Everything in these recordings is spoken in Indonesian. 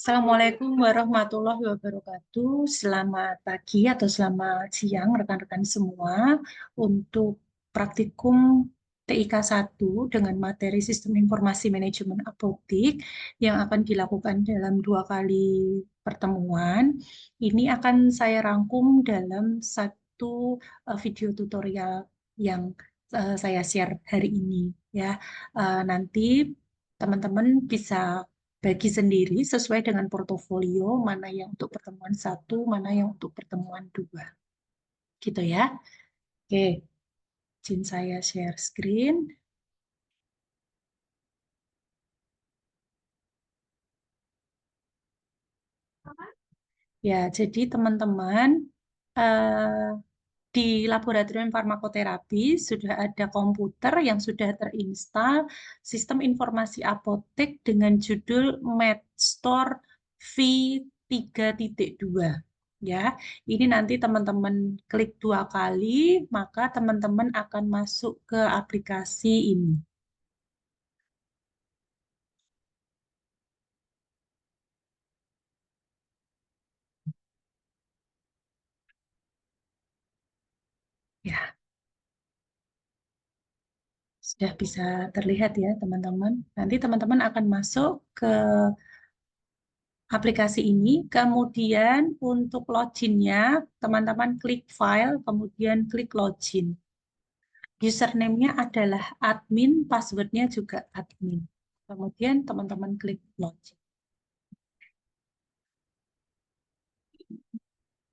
Assalamualaikum warahmatullahi wabarakatuh. Selamat pagi atau selamat siang rekan-rekan semua untuk praktikum TIK 1 dengan materi Sistem Informasi Manajemen Apotik yang akan dilakukan dalam 2 kali pertemuan. Ini akan saya rangkum dalam satu video tutorial yang saya share hari ini ya. Nanti teman-teman bisa bagi sendiri sesuai dengan portofolio, mana yang untuk pertemuan 1, mana yang untuk pertemuan 2. Gitu ya. Oke, izin saya share screen. Ya, jadi teman-teman eh, di laboratorium farmakoterapi sudah ada komputer yang sudah terinstal sistem informasi apotek dengan judul MedStore V3.2. Ya, ini nanti teman-teman klik 2 kali, maka teman-teman akan masuk ke aplikasi ini. Ya, sudah bisa terlihat ya teman-teman. Nanti teman-teman akan masuk ke aplikasi ini, kemudian untuk loginnya, teman-teman klik file, kemudian klik login. Username-nya adalah admin, password-nya juga admin. Kemudian teman-teman klik login.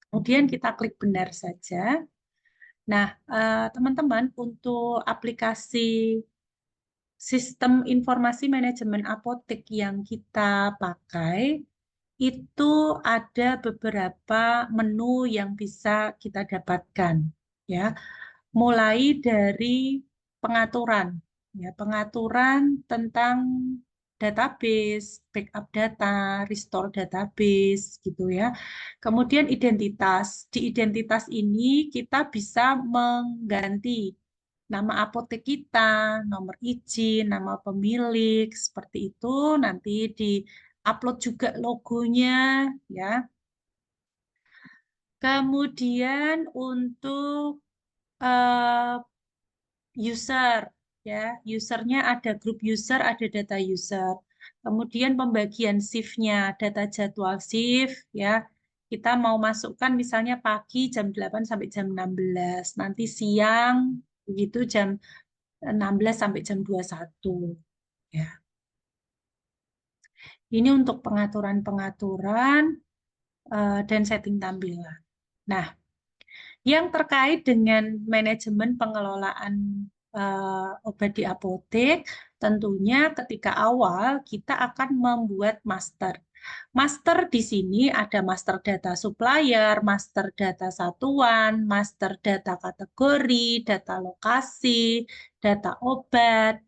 Kemudian kita klik benar saja. Nah, teman-teman, untuk aplikasi sistem informasi manajemen apotek yang kita pakai, itu ada beberapa menu yang bisa kita dapatkan, ya. Mulai dari pengaturan, ya, pengaturan tentang database, backup data, restore database, gitu ya. Kemudian identitas. Di identitas ini kita bisa mengganti nama apotek kita, nomor izin, nama pemilik, seperti itu. Nanti di-upload juga logonya, ya. Kemudian untuk eh, user, ya, usernya ada grup user, ada data user. Kemudian pembagian shift-nya, data jadwal shift, ya. Kita mau masukkan misalnya pagi jam 8 sampai jam 16, nanti siang begitu jam 16 sampai jam 21. Ya. Ini untuk pengaturan-pengaturan dan setting tampilan. Nah, yang terkait dengan manajemen pengelolaan obat di apotek, tentunya ketika awal kita akan membuat master. Master di sini ada master data supplier, master data satuan, master data kategori, data lokasi, data obat,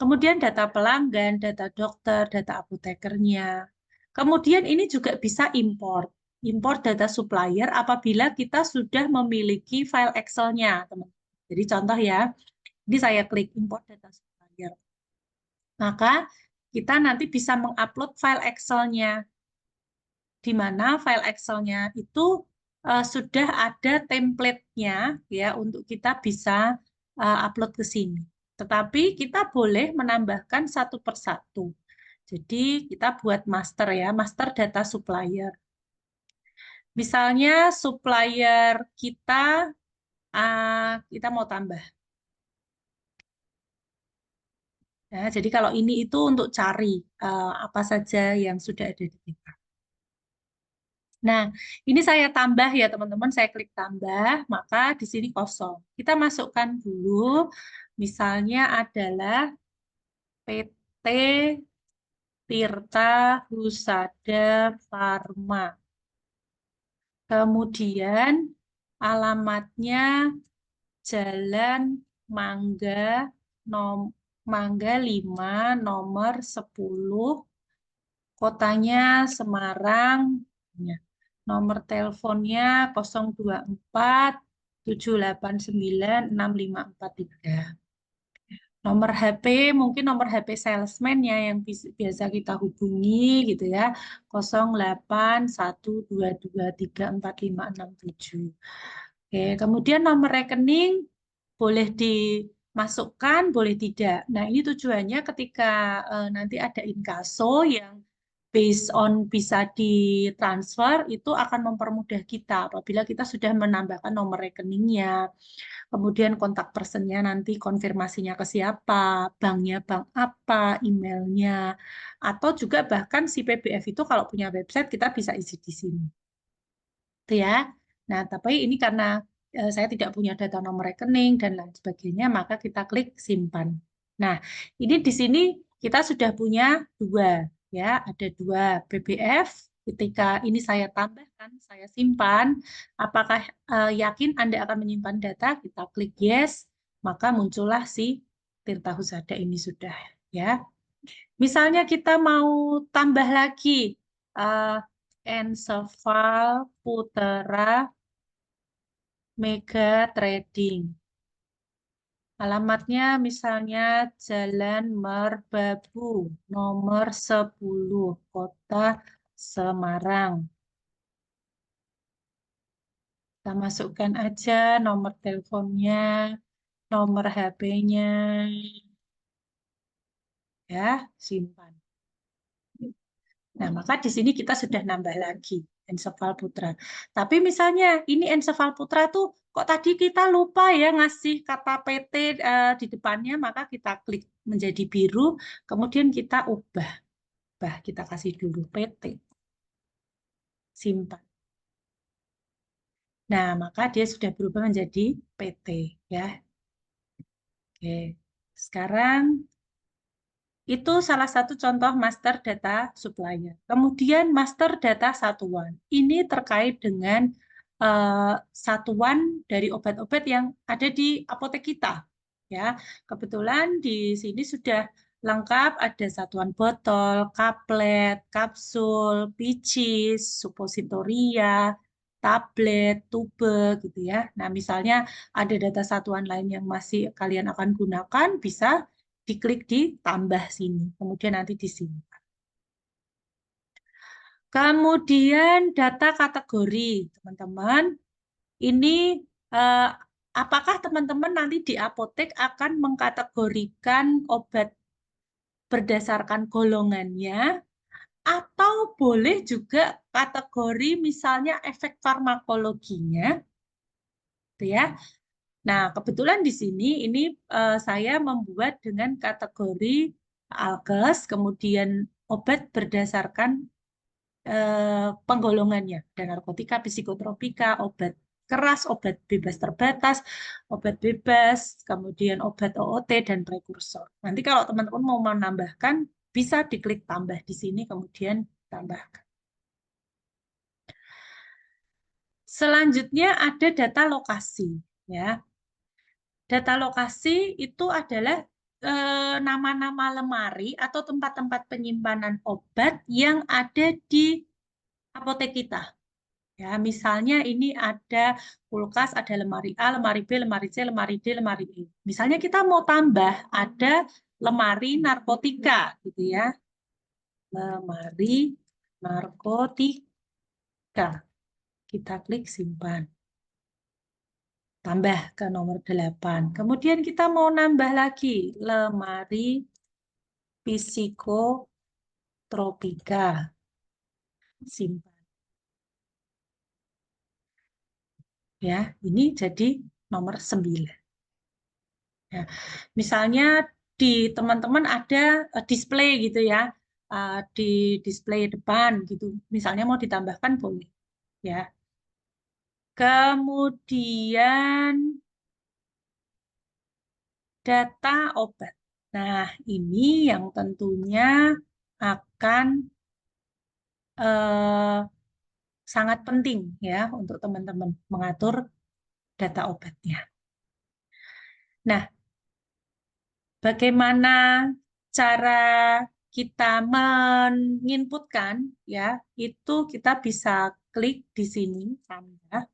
kemudian data pelanggan, data dokter, data apotekernya. Kemudian ini juga bisa import. Import data supplier apabila kita sudah memiliki file Excel-nya, teman. Jadi contoh ya, ini saya klik import data supplier. Maka kita nanti bisa mengupload file Excel-nya, di mana file Excel-nya itu sudah ada template-nya ya untuk kita bisa upload ke sini. Tetapi kita boleh menambahkan satu persatu. Jadi kita buat master ya, master data supplier. Misalnya supplier kita kita mau tambah. Ya, jadi kalau ini itu untuk cari apa saja yang sudah ada di kita. Nah, ini saya tambah ya teman-teman, saya klik tambah, maka di sini kosong. Kita masukkan dulu, misalnya adalah PT Tirta Husada Farma. Kemudian alamatnya Jalan Mangga, nom, Mangga 5, nomor 10, kotanya Semarang, ya. Nomor teleponnya 024 789 6543. Nomor HP, mungkin nomor HP salesman ya yang biasa kita hubungi gitu ya. 0812234567. Oke, kemudian nomor rekening boleh dimasukkan, boleh tidak. Nah, ini tujuannya ketika nanti ada inkaso yang based on bisa ditransfer, itu akan mempermudah kita apabila kita sudah menambahkan nomor rekeningnya. Kemudian kontak personnya nanti konfirmasinya ke siapa, banknya bank apa, emailnya, atau juga bahkan si PBF itu kalau punya website kita bisa isi di sini. Itu ya. Nah, tapi ini karena saya tidak punya data nomor rekening dan lain sebagainya, maka kita klik simpan. Nah, ini di sini kita sudah punya dua, ya, ada dua BBF. Ketika ini saya tambahkan, saya simpan, apakah yakin Anda akan menyimpan data? Kita klik yes, maka muncullah si Tirta Husada ini sudah, ya. Misalnya kita mau tambah lagi uh, Enseval Putra Mega Trading. Alamatnya misalnya Jalan Merbabu, nomor 10, Kota Semarang. Kita masukkan aja nomor teleponnya, nomor HP-nya, ya, simpan. Nah, maka di sini kita sudah nambah lagi Enseval Putra. Tapi misalnya ini Enseval Putra tuh kok tadi kita lupa ya ngasih kata PT di depannya, maka kita klik menjadi biru, kemudian kita ubah. Kita kasih dulu PT. Simpan. Nah, maka dia sudah berubah menjadi PT ya. Oke. Sekarang itu salah satu contoh master data supplier. Kemudian master data satuan. Ini terkait dengan satuan dari obat-obat yang ada di apotek kita. Ya, kebetulan di sini sudah lengkap ada satuan botol, kaplet, kapsul, picis, supositoria, tablet, tube gitu ya. Nah, misalnya ada data satuan lain yang masih kalian akan gunakan, bisa diklik di tambah sini, kemudian nanti di sini. Kemudian data kategori, teman-teman. Ini eh, apakah teman-teman nanti di apotek akan mengkategorikan obat berdasarkan golongannya, atau boleh juga kategori misalnya efek farmakologinya, gitu ya. Nah, kebetulan di sini ini saya membuat dengan kategori alkes, kemudian obat berdasarkan penggolongannya, dan narkotika, psikotropika, obat keras, obat bebas terbatas, obat bebas, kemudian obat OOT, dan prekursor. Nanti kalau teman-teman mau menambahkan, bisa diklik tambah di sini, kemudian tambahkan. Selanjutnya ada data lokasi. Ya, data lokasi itu adalah nama-nama lemari atau tempat-tempat penyimpanan obat yang ada di apotek kita. Ya, misalnya ini ada kulkas, ada lemari A, lemari B, lemari C, lemari D, lemari E. Misalnya kita mau tambah ada lemari narkotika gitu ya. Lemari narkotika. Kita klik simpan. Tambah ke nomor 8. Kemudian kita mau nambah lagi lemari psikotropika. Simpan. Ya, ini jadi nomor 9. Ya. Misalnya di teman-teman ada display gitu ya, di display depan gitu. Misalnya mau ditambahkan boleh. Ya. Kemudian data obat. Nah, ini yang tentunya akan eh, sangat penting ya untuk teman-teman mengatur data obatnya. Nah, bagaimana cara kita menginputkan ya, itu kita bisa klik di sini tambah.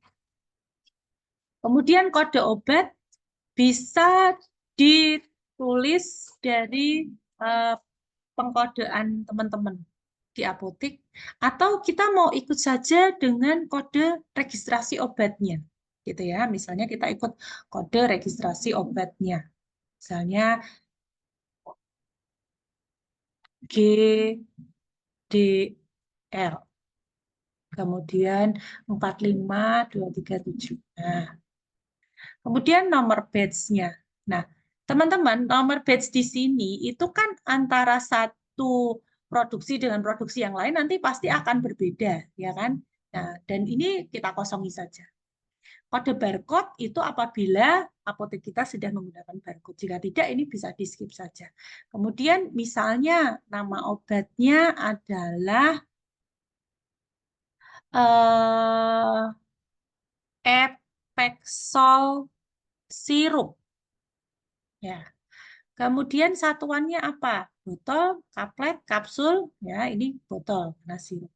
Kemudian kode obat bisa di tulis dari pengkodean teman-teman di apotek, atau kita mau ikut saja dengan kode registrasi obatnya, gitu ya. Misalnya kita ikut kode registrasi obatnya, misalnya GDL, kemudian 45237. Nah, kemudian nomor batch-nya. Nah, teman-teman, nomor batch di sini itu kan antara satu produksi dengan produksi yang lain nanti pasti akan berbeda, ya kan? Nah, dan ini kita kosongi saja. Kode barcode itu apabila apotek kita sudah menggunakan barcode. Jika tidak, ini bisa di-skip saja. Kemudian misalnya nama obatnya adalah Epexol sirup. Ya. Kemudian satuannya apa? Botol, kaplet, kapsul. Ya, ini botol, nah sirup.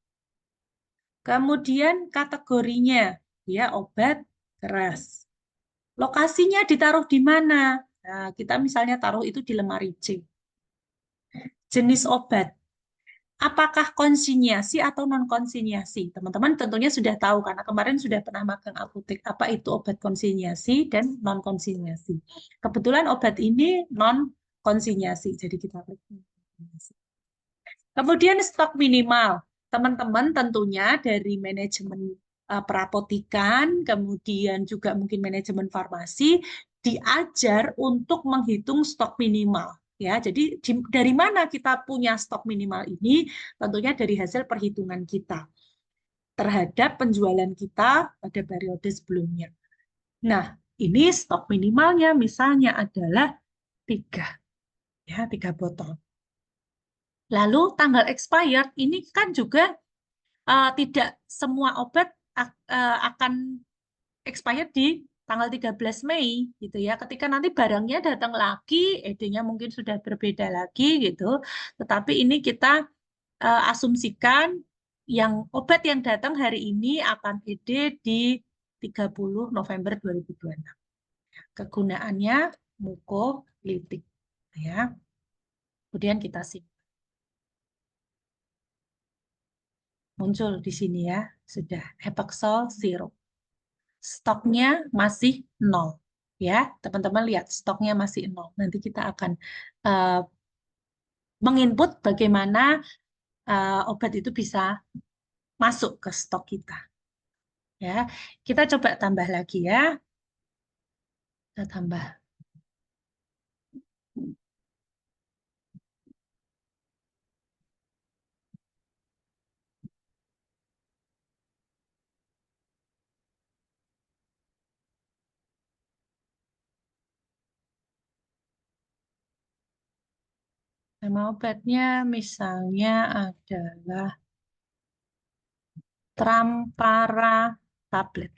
Kemudian kategorinya, ya obat keras. Lokasinya ditaruh di mana? Nah, kita misalnya taruh itu di lemari C. Jenis obat, apakah konsinyasi atau non-konsinyasi? Teman-teman tentunya sudah tahu karena kemarin sudah pernah magang apotek apa itu obat konsinyasi dan non-konsinyasi. Kebetulan obat ini non-konsinyasi, jadi kita klik konsinyasi. Kemudian stok minimal. Teman-teman tentunya dari manajemen perapotikan, kemudian juga mungkin manajemen farmasi, diajar untuk menghitung stok minimal. Ya, jadi dari mana kita punya stok minimal ini? Tentunya dari hasil perhitungan kita terhadap penjualan kita pada periode sebelumnya. Nah, ini stok minimalnya misalnya adalah 3, ya, 3 botol. Lalu tanggal expired ini kan juga tidak semua obat akan expired di tanggal 13 Mei gitu ya. Ketika nanti barangnya datang lagi, ED-nya mungkin sudah berbeda lagi gitu. Tetapi ini kita asumsikan yang obat yang datang hari ini akan ED di 30 November 2026. Kegunaannya mukolitik ya. Kemudian kita simpan. Muncul di sini ya, sudah Epexol sirup. Stoknya masih 0. Ya, teman-teman lihat stoknya masih 0. Nanti kita akan menginput bagaimana obat itu bisa masuk ke stok kita. Ya, kita coba tambah lagi ya. Kita tambah. Nama obatnya misalnya adalah Trampara tablet.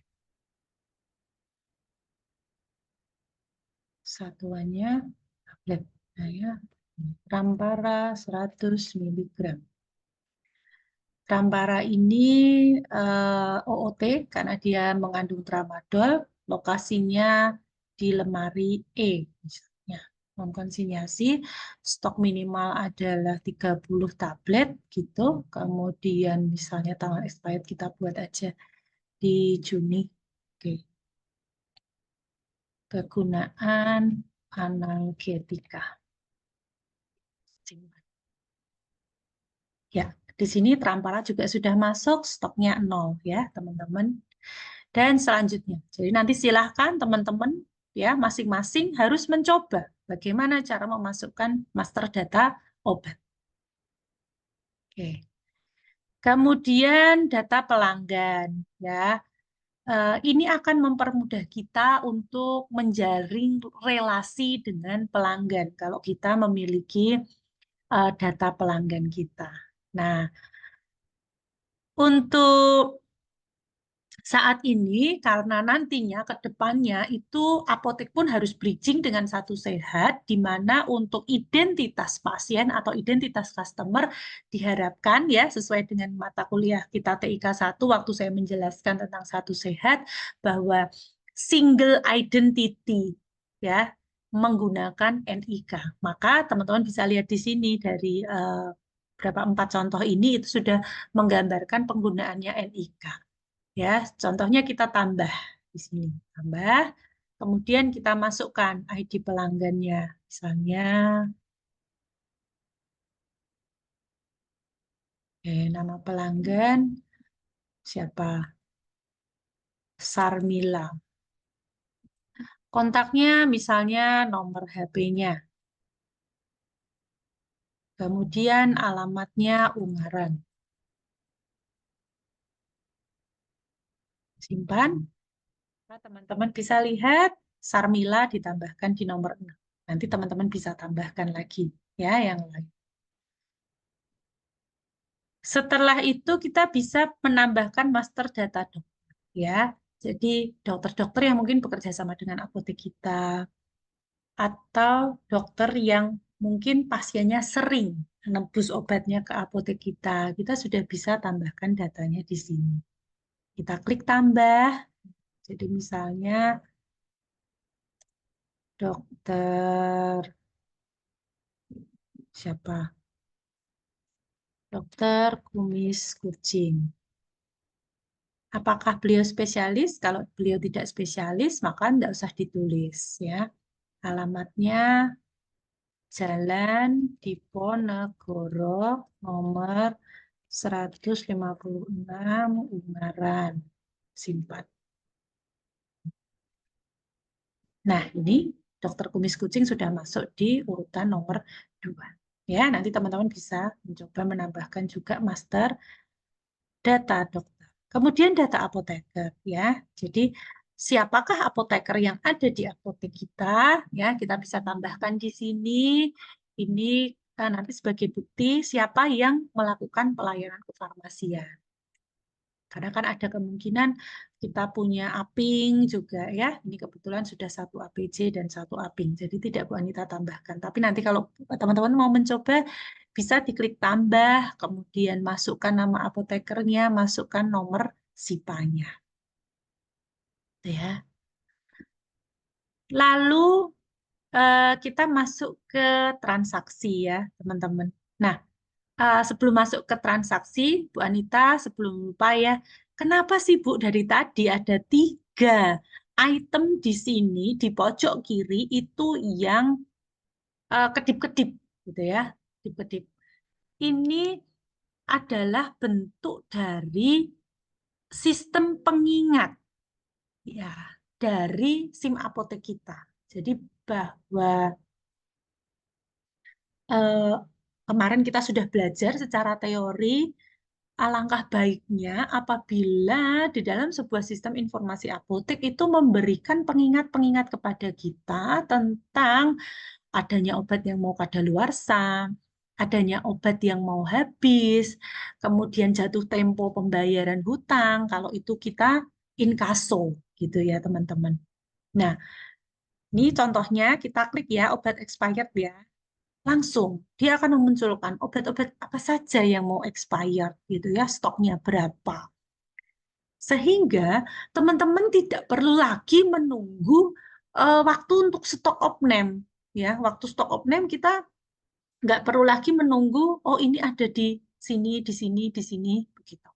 Satuannya tablet. Nah, ya. Trampara 100 mg. Trampara ini OOT karena dia mengandung tramadol, lokasinya di lemari E misalnya. Non-konsinyasi, stok minimal adalah 30 tablet gitu. Kemudian misalnya tanggal expired kita buat aja di Juni. Oke. Kegunaan analgetika. Ya, di sini Trampara juga sudah masuk, stoknya 0 ya, teman-teman. Dan selanjutnya, jadi nanti silahkan teman-teman ya masing-masing harus mencoba bagaimana cara memasukkan master data obat. Oke. Kemudian data pelanggan ya. Ini akan mempermudah kita untuk menjaring relasi dengan pelanggan kalau kita memiliki data pelanggan kita. Nah, untuk saat ini, karena nantinya ke depannya itu apotek pun harus bridging dengan satu sehat, di mana untuk identitas pasien atau identitas customer diharapkan ya sesuai dengan mata kuliah kita TIK 1 waktu saya menjelaskan tentang satu sehat bahwa single identity ya menggunakan NIK. Maka teman-teman bisa lihat di sini dari berapa 4 contoh ini itu sudah menggambarkan penggunaannya NIK. Ya, contohnya kita tambah di sini, tambah, kemudian kita masukkan ID pelanggannya, misalnya nama pelanggan siapa? Sarmila. Kontaknya misalnya nomor HP-nya. Kemudian alamatnya Ungaran. Simpan. Nah, teman-teman bisa lihat Sarmila ditambahkan di nomor 6. Nanti teman-teman bisa tambahkan lagi ya yang lain. Setelah itu kita bisa menambahkan master data dokter ya. Jadi dokter-dokter yang mungkin bekerja sama dengan apotek kita atau dokter yang mungkin pasiennya sering menebus obatnya ke apotek kita, kita sudah bisa tambahkan datanya di sini. Kita klik tambah. Jadi misalnya dokter siapa? Dokter kumis kucing. Apakah beliau spesialis? Kalau beliau tidak spesialis, maka tidak usah ditulis ya. Alamatnya Jalan Diponegoro nomor 156 Ungaran. Simpan. Nah, ini dokter kumis kucing sudah masuk di urutan nomor 2. Ya, nanti teman-teman bisa mencoba menambahkan juga master data dokter. Kemudian data apoteker ya. Jadi siapakah apoteker yang ada di apotek kita? Ya, kita bisa tambahkan di sini. Ini nanti sebagai bukti siapa yang melakukan pelayanan kefarmasian. Karena kan ada kemungkinan kita punya APING juga ya. Ini kebetulan sudah 1 APJ dan 1 APING. Jadi tidak Bu Anita tambahkan. Tapi nanti kalau teman-teman mau mencoba, bisa diklik tambah, kemudian masukkan nama apotekernya, masukkan nomor SIPA-nya. Ya. Lalu kita masuk ke transaksi ya, teman-teman. Nah, sebelum masuk ke transaksi, Bu Anita, sebelum lupa ya, kenapa sih Bu dari tadi ada 3 item di sini di pojok kiri itu yang kedip-kedip gitu ya, kedip-kedip. Ini adalah bentuk dari sistem pengingat ya dari SIM apotek kita. Jadi bahwa eh, kemarin kita sudah belajar secara teori, alangkah baiknya apabila di dalam sebuah sistem informasi apotek itu memberikan pengingat-pengingat kepada kita tentang adanya obat yang mau kadaluarsa, adanya obat yang mau habis, kemudian jatuh tempo pembayaran hutang, kalau itu kita inkaso gitu ya teman-teman. Nah, ini contohnya kita klik ya obat expired ya. Langsung dia akan memunculkan obat-obat apa saja yang mau expired gitu ya, stoknya berapa. Sehingga teman-teman tidak perlu lagi menunggu waktu untuk stok opname ya. Waktu stok opname kita nggak perlu lagi menunggu, oh ini ada di sini, di sini, di sini, begitu.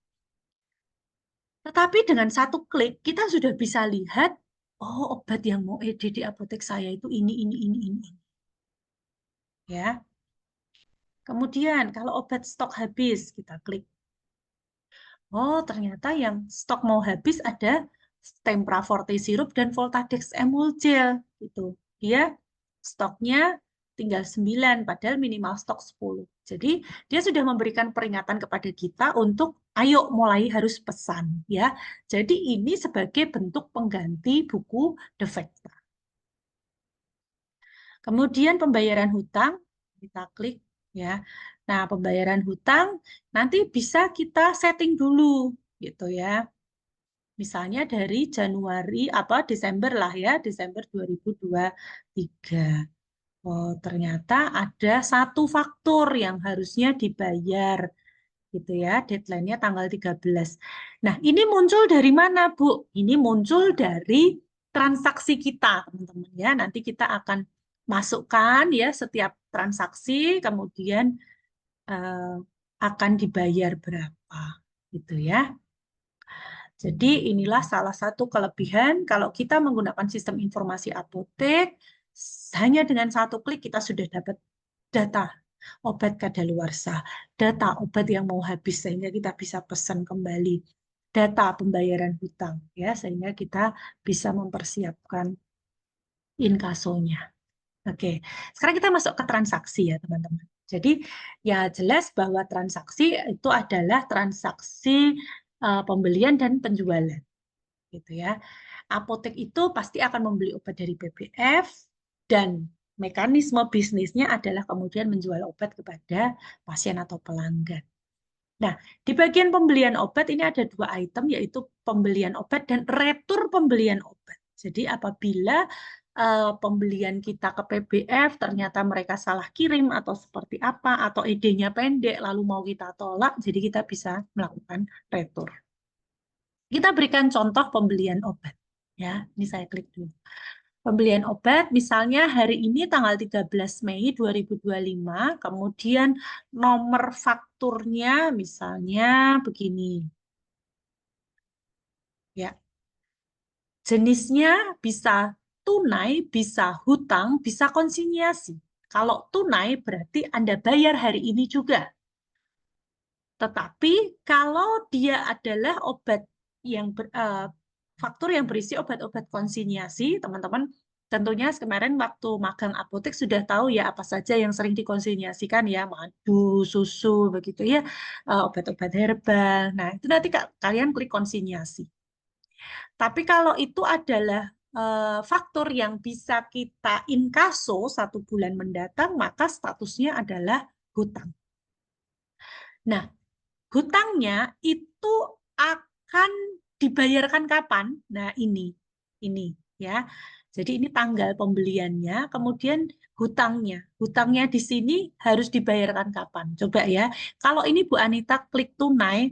Tetapi dengan satu klik, kita sudah bisa lihat, oh obat yang mau edit di apotek saya itu ini. Ya. Kemudian kalau obat stok habis, kita klik. Oh, ternyata yang stok mau habis ada Tempra Forte Sirup dan Voltadex Emulgel gitu. Dia stoknya tinggal 9 padahal minimal stok 10. Jadi dia sudah memberikan peringatan kepada kita untuk ayo mulai harus pesan ya. Jadi ini sebagai bentuk pengganti buku Defekta. Kemudian pembayaran hutang kita klik ya. Nah, pembayaran hutang nanti bisa kita setting dulu gitu ya. Misalnya dari Januari apa Desember lah ya, Desember 2023. Oh, ternyata ada 1 faktur yang harusnya dibayar gitu ya. Deadline-nya tanggal 13. Nah, ini muncul dari mana, Bu? Ini muncul dari transaksi kita, teman-teman ya. Nanti kita akan masukkan ya setiap transaksi, kemudian akan dibayar berapa, gitu ya. Jadi inilah salah satu kelebihan kalau kita menggunakan sistem informasi apotek, hanya dengan satu klik kita sudah dapat data obat kadaluarsa, data obat yang mau habis sehingga kita bisa pesan kembali, data pembayaran hutang ya sehingga kita bisa mempersiapkan inkasonya. Oke, sekarang kita masuk ke transaksi ya teman-teman. Jadi ya jelas bahwa transaksi itu adalah transaksi pembelian dan penjualan, gitu ya. Apotek itu pasti akan membeli obat dari PBF dan mekanisme bisnisnya adalah kemudian menjual obat kepada pasien atau pelanggan. Nah, di bagian pembelian obat ini ada dua item, yaitu pembelian obat dan retur pembelian obat. Jadi apabila pembelian kita ke PBF, ternyata mereka salah kirim atau seperti apa, atau ED-nya pendek, lalu mau kita tolak, jadi kita bisa melakukan retur. Kita berikan contoh pembelian obat. Ya, ini saya klik dulu. Pembelian obat, misalnya hari ini tanggal 13 Mei 2025, kemudian nomor fakturnya misalnya begini. Ya, jenisnya bisa tunai, bisa hutang, bisa konsinyasi. Kalau tunai berarti Anda bayar hari ini juga. Tetapi kalau dia adalah obat yang faktur yang berisi obat-obat konsinyasi, teman-teman tentunya kemarin waktu magang apotek sudah tahu ya apa saja yang sering dikonsinyasikan ya, madu, susu, begitu ya, obat-obat herbal. Nah, itu nanti kalian klik konsinyasi. Tapi kalau itu adalah faktur yang bisa kita inkaso 1 bulan mendatang, maka statusnya adalah hutang. Nah, hutangnya itu akan dibayarkan kapan? Nah, ini ya. Jadi ini tanggal pembeliannya, kemudian hutangnya. Hutangnya di sini harus dibayarkan kapan? Coba ya. Kalau ini Bu Anita klik tunai,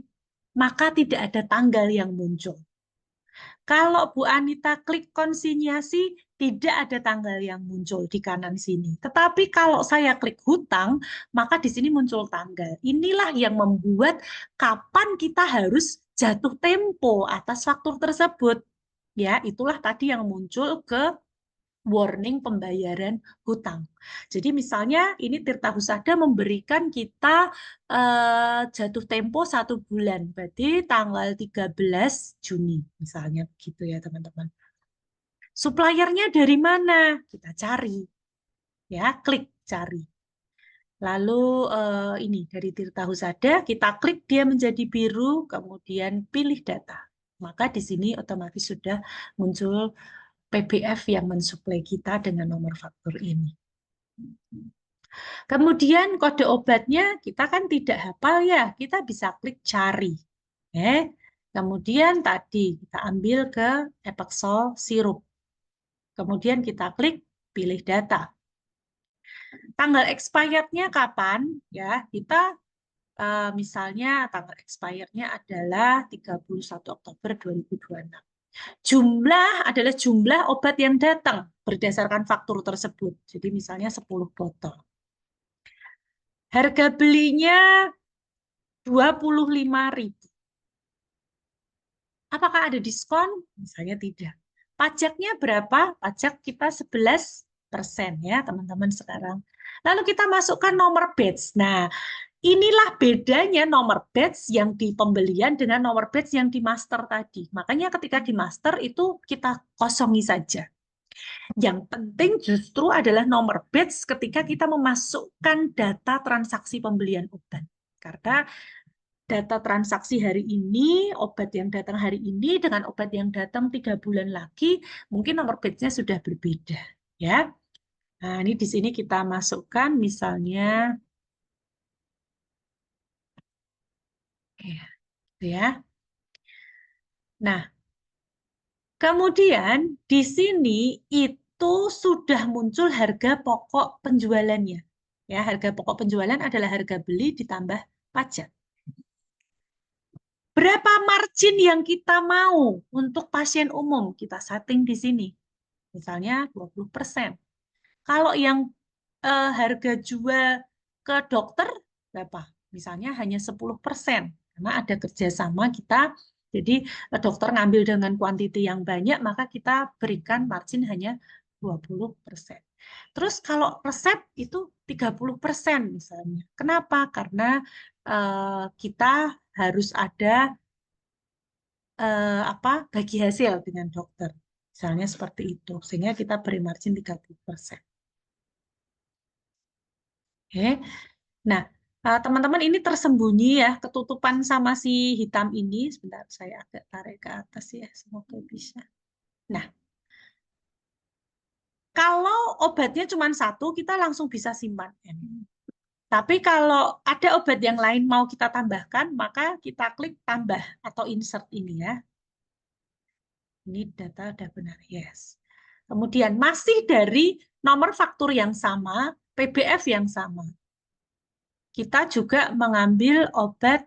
maka tidak ada tanggal yang muncul. Kalau Bu Anita klik konsinyasi, tidak ada tanggal yang muncul di kanan sini. Tetapi kalau saya klik hutang, maka di sini muncul tanggal. Inilah yang membuat kapan kita harus jatuh tempo atas faktur tersebut. Ya, itulah tadi yang muncul ke warning pembayaran hutang. Jadi misalnya ini Tirta Husada memberikan kita jatuh tempo 1 bulan, berarti tanggal 13 Juni misalnya begitu ya teman-teman. Suppliernya dari mana? Kita cari, ya klik cari. Lalu ini dari Tirta Husada kita klik dia menjadi biru, kemudian pilih data. Maka di sini otomatis sudah muncul PBF yang mensuplai kita dengan nomor faktur ini. Kemudian kode obatnya kita kan tidak hafal ya, kita bisa klik cari. Kemudian tadi kita ambil ke Epexol sirup. Kemudian kita klik pilih data. Tanggal expirednya kapan? Ya, kita misalnya tanggal expirednya adalah 31 Oktober 2026. Jumlah adalah jumlah obat yang datang berdasarkan faktur tersebut. Jadi misalnya 10 botol. Harga belinya 25.000. Apakah ada diskon? Misalnya tidak. Pajaknya berapa? Pajak kita 11% ya teman-teman sekarang. Lalu kita masukkan nomor batch. Nah, inilah bedanya nomor batch yang di pembelian dengan nomor batch yang di master tadi. Makanya ketika di master itu kita kosongi saja. Yang penting justru adalah nomor batch ketika kita memasukkan data transaksi pembelian obat. Karena data transaksi hari ini, obat yang datang hari ini dengan obat yang datang 3 bulan lagi, mungkin nomor batch-nya sudah berbeda. Ya. Nah, ini di sini kita masukkan misalnya ya. Nah, kemudian di sini itu sudah muncul harga pokok penjualannya. Ya, harga pokok penjualan adalah harga beli ditambah pajak. Berapa margin yang kita mau untuk pasien umum? Kita setting di sini. Misalnya 20%. Kalau yang harga jual ke dokter berapa? Misalnya hanya 10%, karena ada kerjasama kita. Jadi dokter ngambil dengan kuantiti yang banyak, maka kita berikan margin hanya 20%. Terus kalau resep itu 30% misalnya. Kenapa? Karena kita harus ada apa bagi hasil dengan dokter. Misalnya seperti itu. Sehingga kita beri margin 30%. Oke. Nah, teman-teman ini tersembunyi ya, ketutupan sama si hitam ini. Sebentar, saya agak tarik ke atas ya, semoga bisa. Nah, kalau obatnya cuma satu, kita langsung bisa simpan. Tapi kalau ada obat yang lain mau kita tambahkan, maka kita klik tambah atau insert ini ya. Ini data udah benar, yes. Kemudian masih dari nomor faktur yang sama, PBF yang sama. Kita juga mengambil obat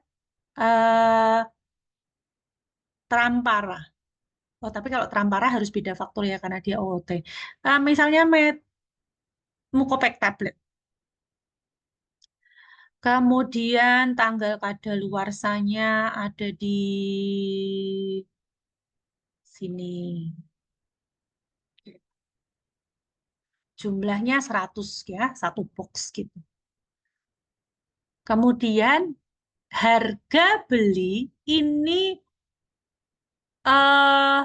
eh, Trampara. Oh, tapi kalau Trampara harus beda faktur ya karena dia OOT. Misalnya Mucopek tablet. Kemudian tanggal kadaluarsanya ada di sini. Jumlahnya 100 ya, satu box gitu. Kemudian harga beli ini eh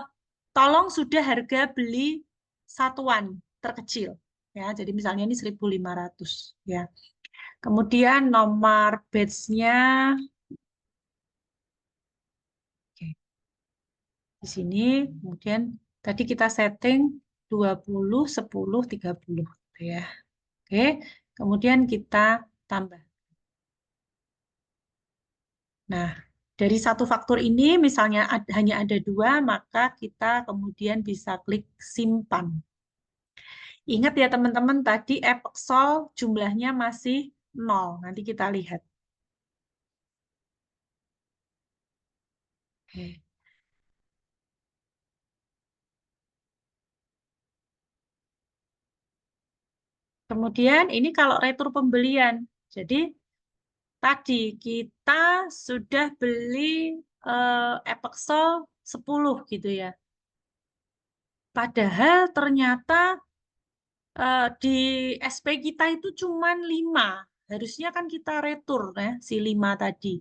tolong sudah harga beli satuan terkecil ya. Jadi misalnya ini 1.500 ya. Kemudian nomor batch-nya oke, di sini kemudian tadi kita setting 20, 10, 30 gitu ya. Oke. Kemudian kita tambah. Nah, dari satu faktur ini misalnya hanya ada dua, maka kita kemudian bisa klik simpan. Ingat ya teman-teman, tadi Epexol jumlahnya masih 0. Nanti kita lihat. Oke. Kemudian ini kalau retur pembelian. Jadi tadi kita sudah beli Epexol 10 gitu ya. Padahal ternyata di SP kita itu cuma 5. Harusnya kan kita retur ya, si 5 tadi.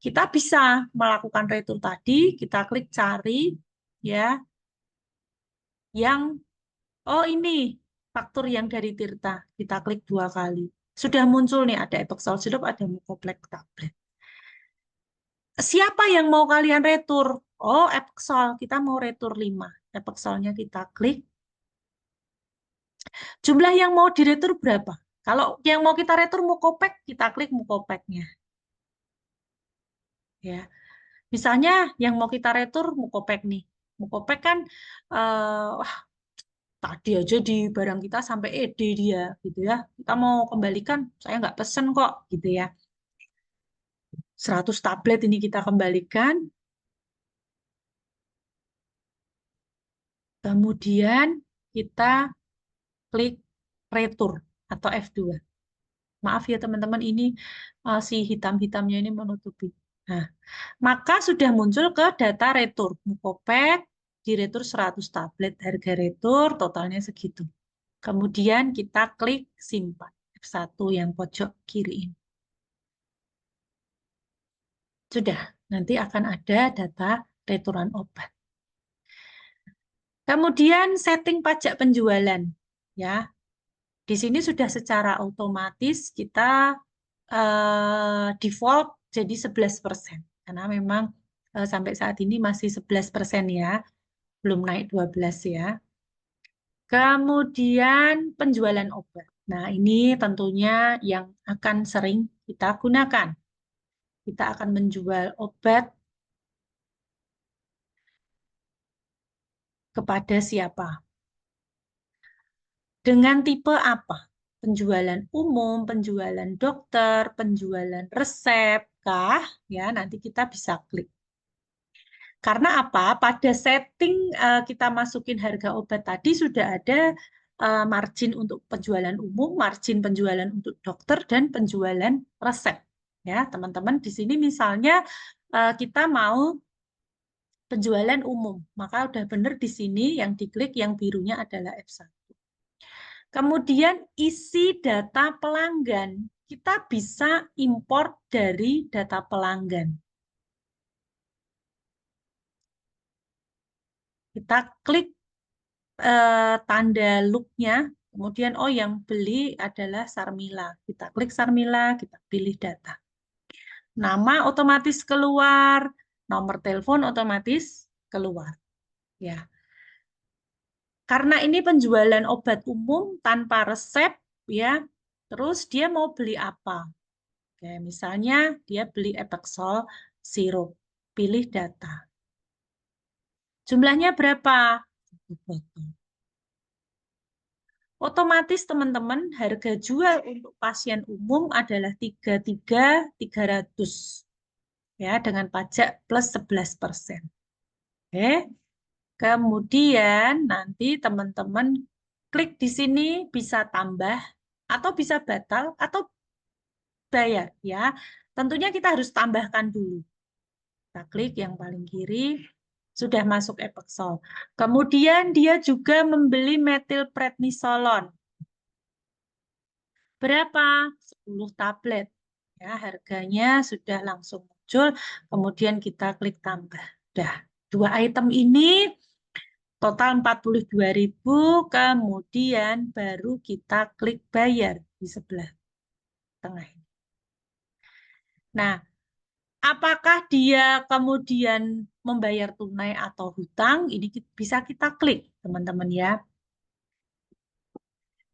Kita bisa melakukan retur tadi, kita klik cari ya yang oh ini faktur yang dari Tirta. Kita klik 2 kali. Sudah muncul nih ada Epexol Sirup, ada Mucoplex tablet. Siapa yang mau kalian retur? Oh, Epexol. Kita mau retur 5. Epexolnya kita klik. Jumlah yang mau diretur berapa? Kalau yang mau kita retur Mucoplex, kita klik Mucoplex-nya. Ya. Misalnya yang mau kita retur Mucoplex nih. Mucoplex kan wah, tadi aja di barang kita sampai ED dia gitu ya. Kita mau kembalikan, saya nggak pesen kok gitu ya. 100 tablet ini kita kembalikan. Kemudian kita klik retur atau F2. Maaf ya teman-teman, ini si hitam-hitamnya ini menutupi. Nah, maka sudah muncul ke data retur. Mukopek di retur 100 tablet. Harga retur totalnya segitu. Kemudian kita klik simpan. F1 yang pojok kiri ini. Sudah, nanti akan ada data returan obat. Kemudian setting pajak penjualan. Ya, di sini sudah secara otomatis kita default jadi 11%. Karena memang sampai saat ini masih 11% ya, belum naik 12 ya. Kemudian penjualan obat. Nah, ini tentunya yang akan sering kita gunakan. Kita akan menjual obat kepada siapa? Dengan tipe apa? Penjualan umum, penjualan dokter, penjualan resep kah? Ya, nanti kita bisa klik. Karena apa? Pada setting kita masukin harga obat tadi sudah ada margin untuk penjualan umum, margin penjualan untuk dokter, dan penjualan resep. Ya, teman-teman, di sini misalnya kita mau penjualan umum, maka udah benar di sini yang diklik yang birunya adalah F1. Kemudian isi data pelanggan. Kita bisa import dari data pelanggan. Kita klik tanda look-nya, kemudian oh yang beli adalah Sarmila. Kita klik Sarmila, kita pilih data. Nama otomatis keluar, nomor telepon otomatis keluar. Ya. Karena ini penjualan obat umum tanpa resep, ya. Terus dia mau beli apa? Oke, misalnya dia beli Epexol sirup. Pilih data. Jumlahnya berapa? 1 botol. Otomatis teman-teman harga jual untuk pasien umum adalah 33.300 ya dengan pajak plus 11%. Oke. Kemudian nanti teman-teman klik di sini bisa tambah atau bisa batal atau bayar ya. Tentunya kita harus tambahkan dulu. Kita klik yang paling kiri sudah masuk Epexol. Kemudian dia juga membeli metilprednisolon. Berapa? 10 tablet. Ya, harganya sudah langsung muncul. Kemudian kita klik tambah. Udah, 2 item ini total 42.000. Kemudian baru kita klik bayar di sebelah tengah. Nah, apakah dia kemudian membayar tunai atau hutang? Ini bisa kita klik, teman-teman ya.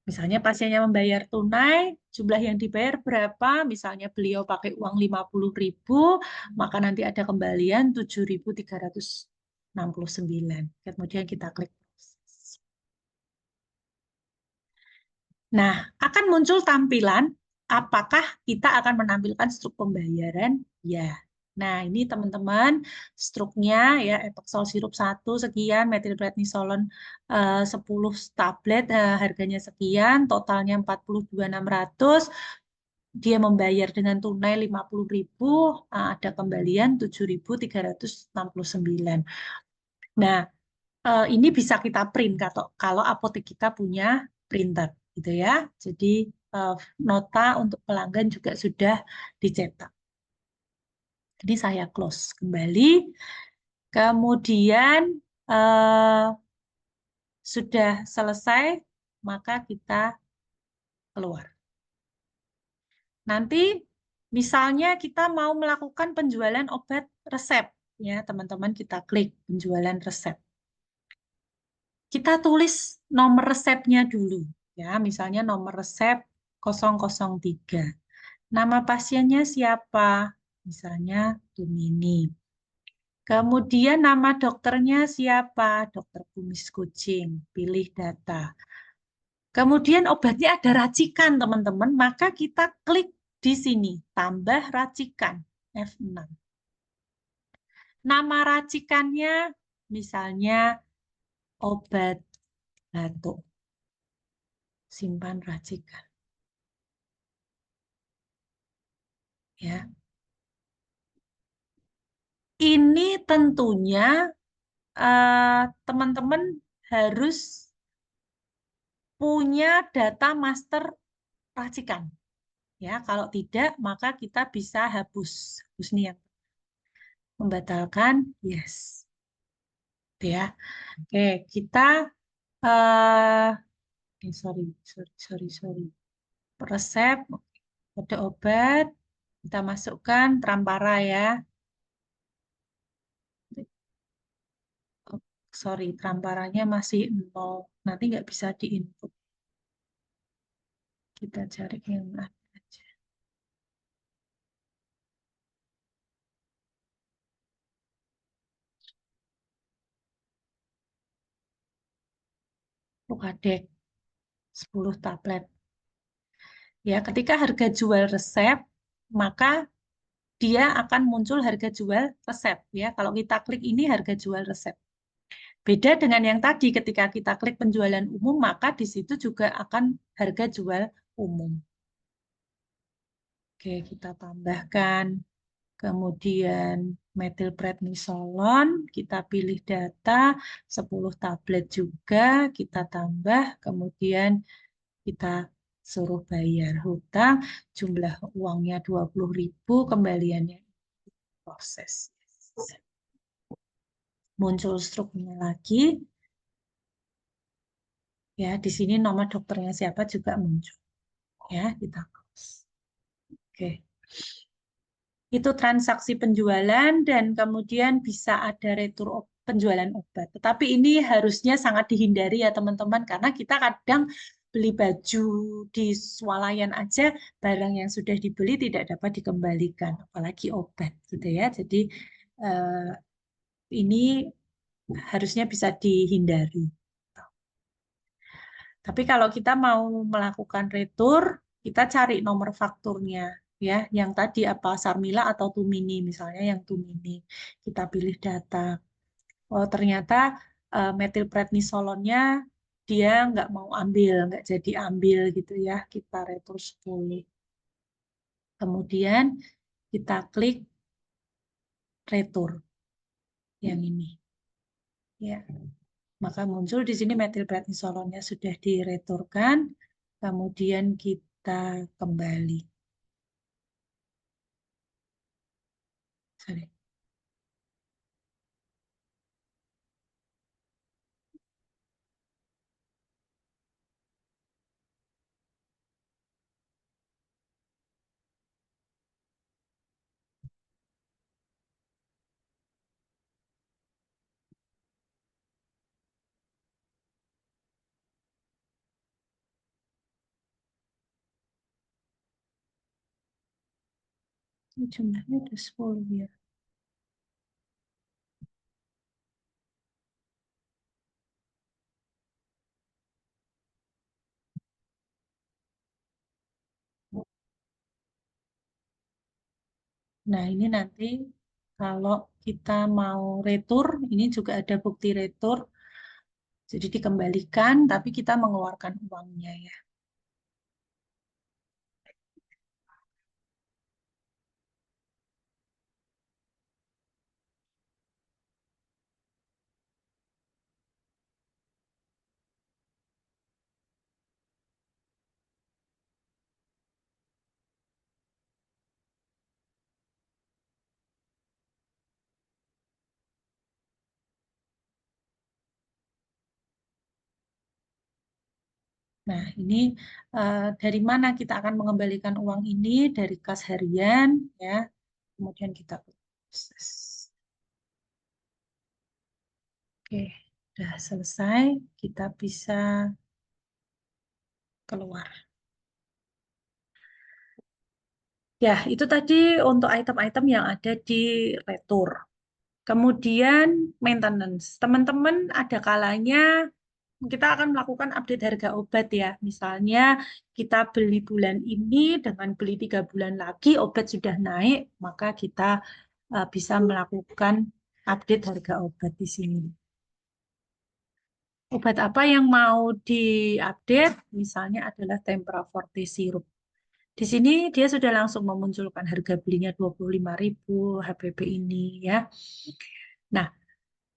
Misalnya pasiennya membayar tunai, jumlah yang dibayar berapa? Misalnya beliau pakai uang 50.000, maka nanti ada kembalian 7.369. Kemudian kita klik proses. Nah, akan muncul tampilan apakah kita akan menampilkan struk pembayaran? Ya. Nah, ini teman-teman struknya ya Epexol sirup 1 sekian, metilprednisolon 10 tablet harganya sekian, totalnya 42.600. Dia membayar dengan tunai 50.000, ada kembalian 7.369. Nah, ini bisa kita print kalau apotek kita punya printer gitu ya. Jadi nota untuk pelanggan juga sudah dicetak. Jadi saya close kembali. Kemudian sudah selesai, maka kita keluar. Nanti misalnya kita mau melakukan penjualan obat resep, ya teman-teman kita klik penjualan resep. Kita tulis nomor resepnya dulu, ya misalnya nomor resep 003. Nama pasiennya siapa? Misalnya Tumini. Kemudian nama dokternya siapa? Dokter kumis kucing. Pilih data. Kemudian obatnya ada racikan, teman-teman. Maka kita klik di sini, tambah racikan, F6. Nama racikannya misalnya obat batuk. Simpan racikan. Ya. Ini tentunya teman-teman harus punya data master racikan. Ya, kalau tidak maka kita bisa hapus. Hapus nih yang membatalkan, yes. Ya. Oke, kita sorry. Resep, kode obat, kita masukkan Trampara ya. Sorry, Tramparanya masih 0. Nanti nggak bisa diinput. Kita cari yang ada aja. Ukadek 10 tablet. Ya, ketika harga jual resep, maka dia akan muncul harga jual resep ya. Kalau kita klik ini harga jual resep. Beda dengan yang tadi, ketika kita klik penjualan umum, maka di situ juga akan harga jual umum. Oke, kita tambahkan. Kemudian metilprednisolon, kita pilih data, 10 tablet juga, kita tambah, kemudian kita suruh bayar hutang, jumlah uangnya 20.000, kembaliannya proses. Muncul struknya lagi, ya di sini nomor dokternya siapa juga muncul. Ya, kita close. Oke. Itu transaksi penjualan dan kemudian bisa ada retur penjualan obat. Tetapi ini harusnya sangat dihindari ya teman-teman, karena kita kadang beli baju di swalayan aja, barang yang sudah dibeli tidak dapat dikembalikan, apalagi obat gitu ya. Jadi eh, ini harusnya bisa dihindari. Tapi kalau kita mau melakukan retur, kita cari nomor fakturnya, ya. Yang tadi apa, Sarmila atau Tumini, misalnya yang Tumini. Kita pilih data. Oh, ternyata metilprednisolonnya dia nggak mau ambil, nggak jadi ambil gitu ya. Kita retur 10. Kemudian kita klik retur yang ini. Ya, maka muncul di sini metilprednisolonnya sudah direturkan. Kemudian kita kembali. Sorry. Jumlahnya udah 10 ya. Nah, ini nanti kalau kita mau retur, ini juga ada bukti retur. Jadi dikembalikan, tapi kita mengeluarkan uangnya ya. Nah, ini dari mana kita akan mengembalikan uang ini? Dari kas harian, ya. Kemudian kita proses. Oke, sudah selesai. Kita bisa keluar. Ya, itu tadi untuk item-item yang ada di retur. Kemudian maintenance. Teman-teman ada kalanya kita akan melakukan update harga obat ya. Misalnya kita beli bulan ini dengan beli 3 bulan lagi obat sudah naik, maka kita bisa melakukan update harga obat di sini. Obat apa yang mau diupdate? Misalnya adalah Tempra Forte Sirup. Di sini dia sudah langsung memunculkan harga belinya 25.000 HPP ini ya. Nah,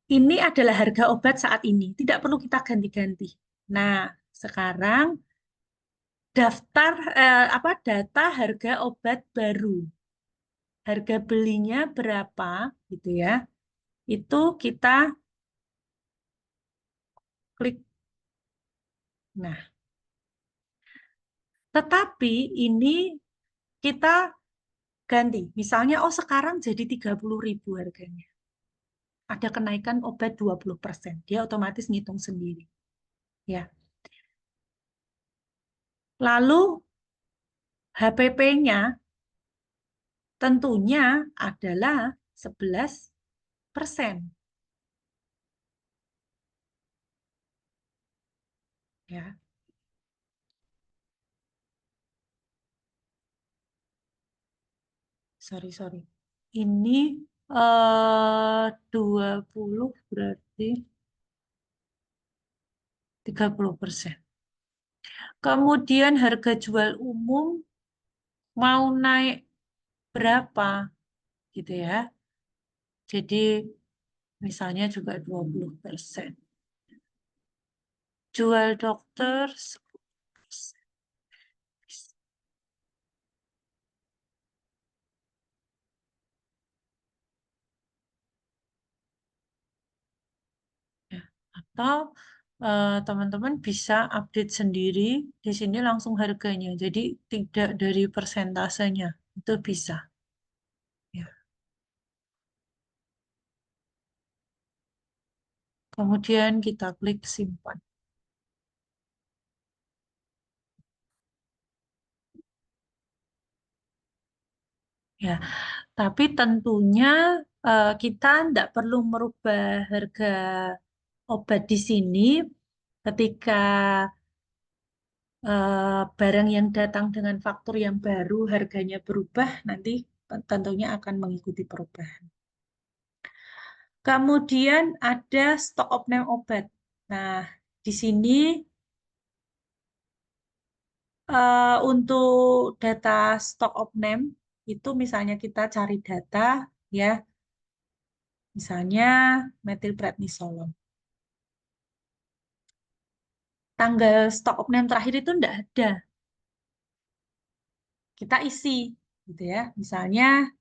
ini adalah harga obat saat ini, tidak perlu kita ganti-ganti. Nah, sekarang daftar apa data harga obat baru. Harga belinya berapa gitu ya. Itu kita klik. Nah, tetapi ini kita ganti. Misalnya oh sekarang jadi 30.000 harganya. Ada kenaikan obat 20%. Dia otomatis ngitung sendiri. Ya. Lalu HPP-nya tentunya adalah 11%. Ya, sorry. Ini 20 berarti. 30%. Kemudian harga jual umum mau naik berapa gitu ya. Jadi misalnya juga 20%. Jual dokter 10%. Ya. Atau teman-teman bisa update sendiri di sini langsung harganya. Jadi tidak dari persentasenya. Itu bisa. Ya. Kemudian kita klik simpan. Ya, tapi tentunya kita tidak perlu merubah harga obat di sini ketika barang yang datang dengan faktur yang baru harganya berubah, nanti tentunya akan mengikuti perubahan. Kemudian ada stok opname obat. Nah, di sini untuk data stok opname itu misalnya kita cari data ya, misalnya metilprednisolon. Tanggal stok opname terakhir itu enggak ada. Kita isi gitu ya. Misalnya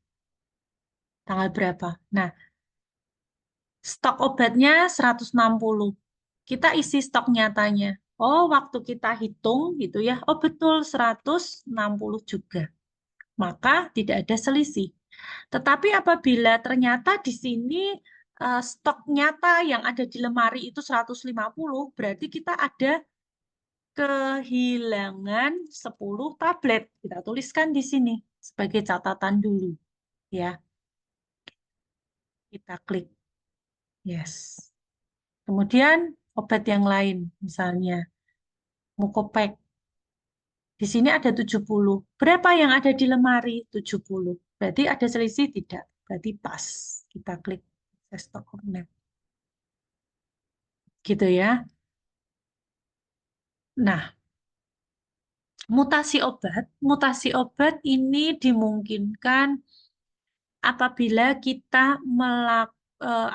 tanggal berapa. Nah, stok obatnya 160. Kita isi stok nyatanya. Oh, waktu kita hitung gitu ya. Oh, betul 160 juga. Maka tidak ada selisih. Tetapi apabila ternyata di sini stok nyata yang ada di lemari itu 150, berarti kita ada kehilangan 10 tablet. Kita tuliskan di sini sebagai catatan dulu. Ya, kita klik yes. Kemudian obat yang lain, misalnya Mucopek. Di sini ada 70. Berapa yang ada di lemari? 70. Berarti ada selisih? Tidak. Berarti pas. Kita klik stok connect. Gitu ya. Nah, mutasi obat ini dimungkinkan apabila kita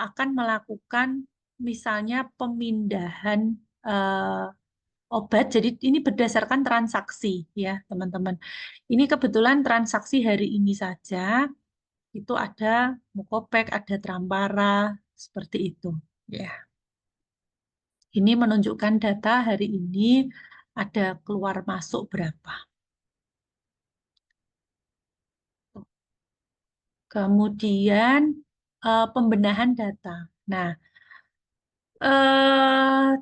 akan melakukan misalnya pemindahan eh, obat. Jadi ini berdasarkan transaksi ya, teman-teman. Ini kebetulan transaksi hari ini saja itu ada Mukopek, ada Trampara, seperti itu. Ya, ini menunjukkan data hari ini ada keluar masuk berapa. Kemudian pembenahan data. Nah,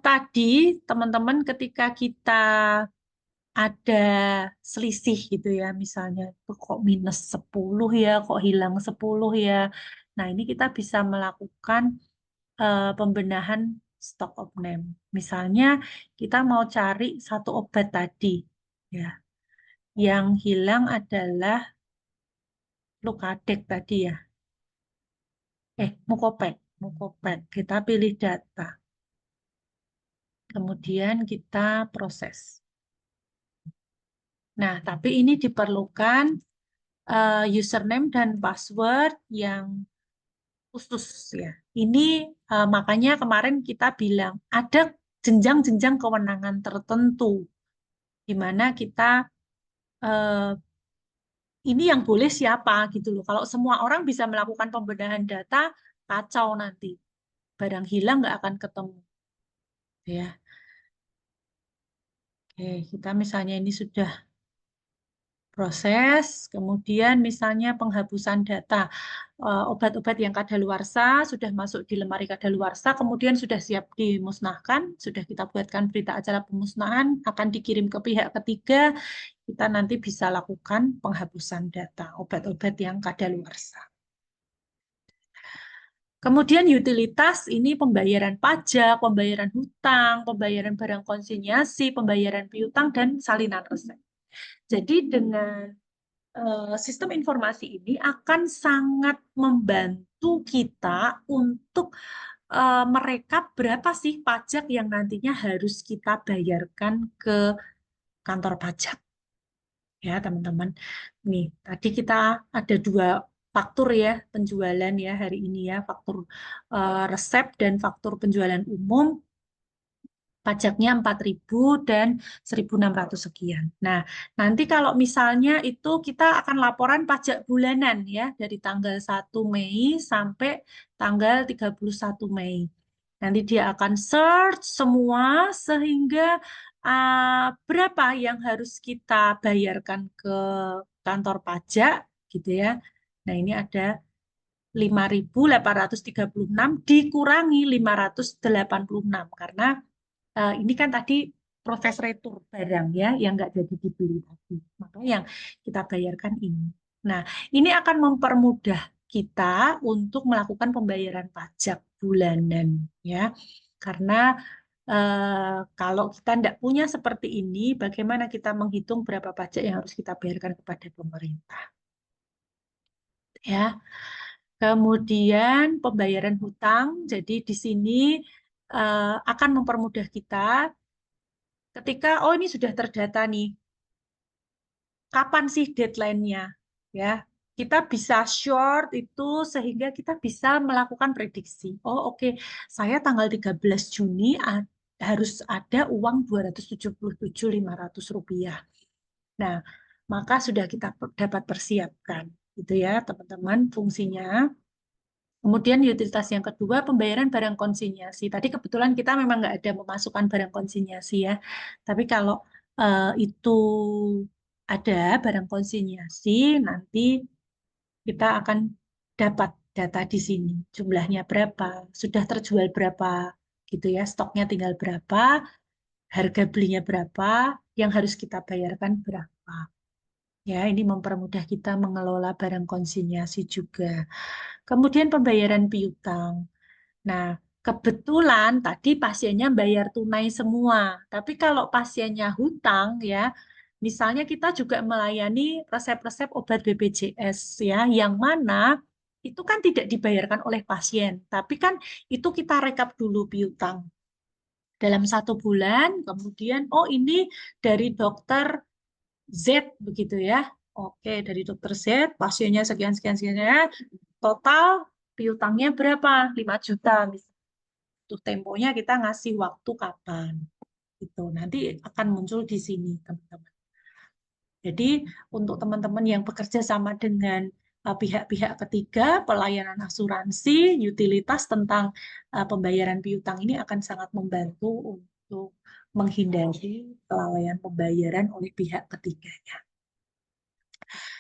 tadi teman-teman ketika kita ada selisih gitu ya, misalnya tuh kok minus 10 ya, kok hilang 10 ya. Nah, ini kita bisa melakukan pembenahan stock of name. Misalnya kita mau cari satu obat tadi, ya, yang hilang adalah Lukadek tadi ya. Mukopek, Mukopek. Kita pilih data, kemudian kita proses. Nah, tapi ini diperlukan username dan password yang khusus ya. Ini makanya kemarin kita bilang ada jenjang-jenjang kewenangan tertentu di mana kita eh, ini yang boleh siapa gitu loh. Kalau semua orang bisa melakukan pembenahan data, kacau nanti. Barang hilang nggak akan ketemu. Ya, oke. Kita misalnya ini sudah proses, kemudian misalnya penghapusan data. Obat-obat yang kadaluarsa sudah masuk di lemari kadaluarsa, kemudian sudah siap dimusnahkan, sudah kita buatkan berita acara pemusnahan, akan dikirim ke pihak ketiga, kita nanti bisa lakukan penghapusan data obat-obat yang kadaluarsa. Kemudian utilitas ini pembayaran pajak, pembayaran hutang, pembayaran barang konsinyasi, pembayaran piutang, dan salinan resep. Jadi dengan sistem informasi ini akan sangat membantu kita untuk merekap berapa sih pajak yang nantinya harus kita bayarkan ke kantor pajak. Ya, teman-teman. Nih, tadi kita ada dua faktur ya penjualan ya hari ini ya, faktur resep dan faktur penjualan umum. Pajaknya 4.000 dan 1.600 sekian. Nah, nanti kalau misalnya itu kita akan laporan pajak bulanan ya dari tanggal 1 Mei sampai tanggal 31 Mei. Nanti dia akan search semua sehingga berapa yang harus kita bayarkan ke kantor pajak gitu ya. Nah, ini ada 5.836 dikurangi 586 karena ini kan tadi proses retur barang ya yang nggak jadi dibeli tadi. Maka yang kita bayarkan ini. Nah, ini akan mempermudah kita untuk melakukan pembayaran pajak bulanan ya. Karena kalau kita tidak punya seperti ini, bagaimana kita menghitung berapa pajak yang harus kita bayarkan kepada pemerintah ya. Kemudian pembayaran hutang, jadi di sini akan mempermudah kita ketika oh ini sudah terdata nih, kapan sih deadline-nya? Ya, kita bisa short itu sehingga kita bisa melakukan prediksi. Oh, oke, saya tanggal 13 Juni harus ada uang 277.500 rupiah. Nah, maka sudah kita dapat persiapkan. Itu ya, teman-teman, fungsinya. Kemudian utilitas yang kedua, pembayaran barang konsinyasi. Tadi kebetulan kita memang nggak ada memasukkan barang konsinyasi ya. Tapi kalau itu ada barang konsinyasi, nanti kita akan dapat data di sini. Jumlahnya berapa, sudah terjual berapa, gitu ya. Stoknya tinggal berapa, harga belinya berapa, yang harus kita bayarkan berapa. Ya, ini mempermudah kita mengelola barang konsinyasi juga. Kemudian pembayaran piutang. Nah, kebetulan tadi pasiennya bayar tunai semua. Tapi kalau pasiennya hutang ya, misalnya kita juga melayani resep-resep obat BPJS ya, yang mana itu kan tidak dibayarkan oleh pasien. Tapi kan itu kita rekap dulu piutang dalam 1 bulan. Kemudian, oh ini dari dokter Z begitu ya. Oke, dari dokter Z, pasiennya sekian, sekian, sekian, ya. Total piutangnya berapa? 5 juta misalnya. Untuk temponya kita ngasih waktu kapan. Itu nanti akan muncul di sini, teman-teman. Jadi untuk teman-teman yang bekerja sama dengan pihak-pihak ketiga, pelayanan asuransi, utilitas tentang pembayaran piutang ini akan sangat membantu untuk menghindari kelalaian pembayaran oleh pihak ketiganya.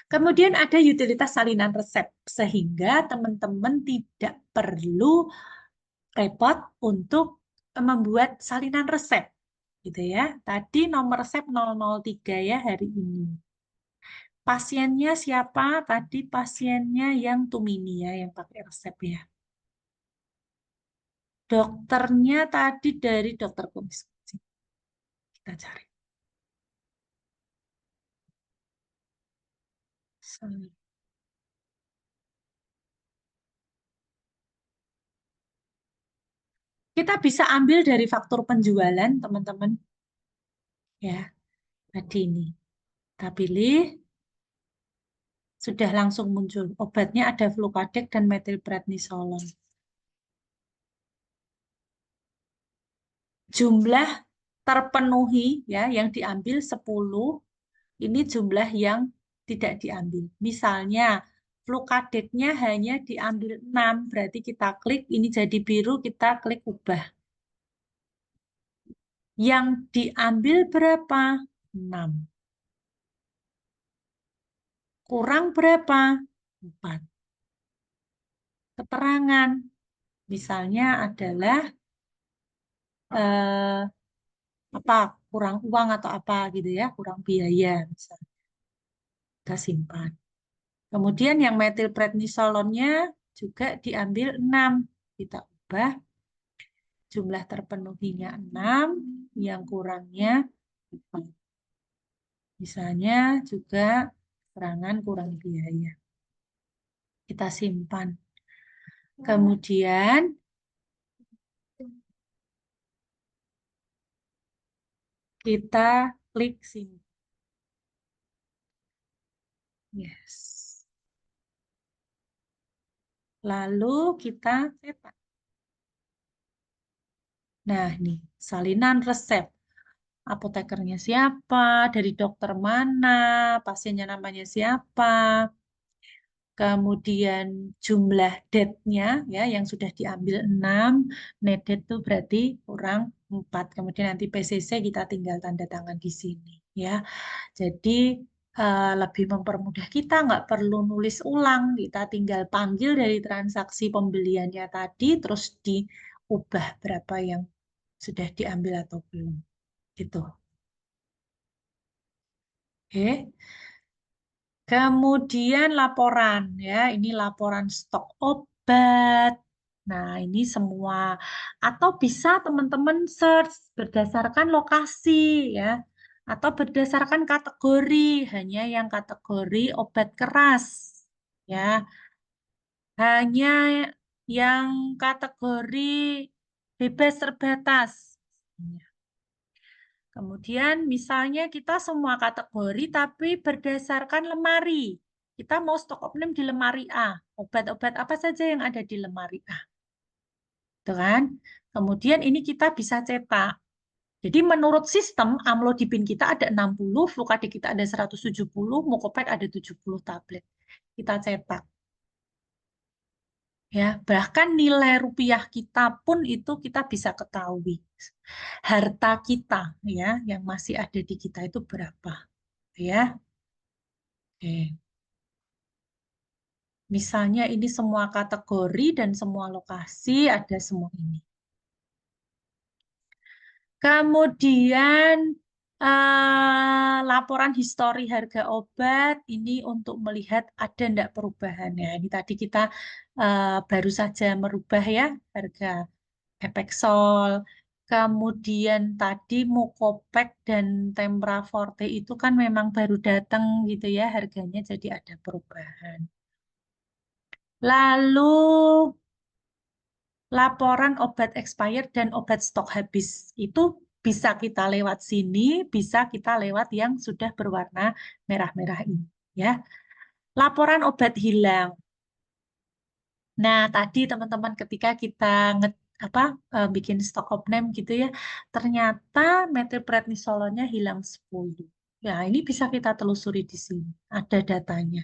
Kemudian ada utilitas salinan resep, sehingga teman-teman tidak perlu repot untuk membuat salinan resep. Gitu ya. Tadi nomor resep 003 ya hari ini. Pasiennya siapa? Tadi pasiennya yang Tumini ya, yang pakai resep ya. Dokternya tadi dari dokter kumis. Kita cari. Kita bisa ambil dari faktur penjualan, teman-teman. Ya, tadi ini. Kita pilih, sudah langsung muncul. Obatnya ada Flucadex dan metilprednisolon. Jumlah terpenuhi ya yang diambil 10, ini jumlah yang tidak diambil. Misalnya Flucadex-nya hanya diambil 6, berarti kita klik ini jadi biru, kita klik ubah. Yang diambil berapa? 6. Kurang berapa? 4. Keterangan misalnya adalah eh, apa kurang uang atau apa gitu ya, kurang biaya misalnya. Kita simpan. Kemudian yang metilprednisolonnya juga diambil 6. Kita ubah jumlah terpenuhinya 6, yang kurangnya 4. Misalnya juga keterangan kurang biaya. Kita simpan. Kemudian Kita klik sini. Yes. Lalu kita cetak. Nah, nih, salinan resep. Apotekernya siapa, dari dokter mana, pasiennya namanya siapa, kemudian jumlah date-nya ya yang sudah diambil 6, net date itu berarti kurang 4. Kemudian nanti PCC kita tinggal tanda tangan di sini ya. Jadi lebih mempermudah, kita nggak perlu nulis ulang, kita tinggal panggil dari transaksi pembeliannya tadi terus diubah berapa yang sudah diambil atau belum gitu. Oke. Kemudian laporan ya, ini laporan stok obat. Nah, ini semua atau bisa teman-teman search berdasarkan lokasi ya atau berdasarkan kategori, hanya yang kategori obat keras ya. Hanya yang kategori bebas terbatas. Kemudian misalnya kita semua kategori tapi berdasarkan lemari. Kita mau stok opname di lemari A. Obat-obat apa saja yang ada di lemari A. Tuh kan? Kemudian ini kita bisa cetak. Jadi menurut sistem amlodipin kita ada 60, Flukadik kita ada 170, Mukopek ada 70 tablet. Kita cetak. Ya, bahkan nilai rupiah kita pun itu kita bisa ketahui. Harta kita ya yang masih ada di kita itu berapa ya. Oke. Misalnya ini semua kategori dan semua lokasi ada semua ini. Kemudian laporan histori harga obat ini untuk melihat ada enggak perubahannya. Ini tadi kita baru saja merubah ya harga Epexol. Kemudian tadi Mukopek dan Tempra Forte itu kan memang baru datang gitu ya harganya jadi ada perubahan. Lalu laporan obat expired dan obat stok habis itu bisa kita lewat sini, bisa kita lewat yang sudah berwarna merah-merah ini ya. Laporan obat hilang. Nah, tadi teman-teman ketika kita bikin stok opname gitu ya, ternyata metilprednisolonnya hilang 10. Ya, ini bisa kita telusuri di sini. Ada datanya.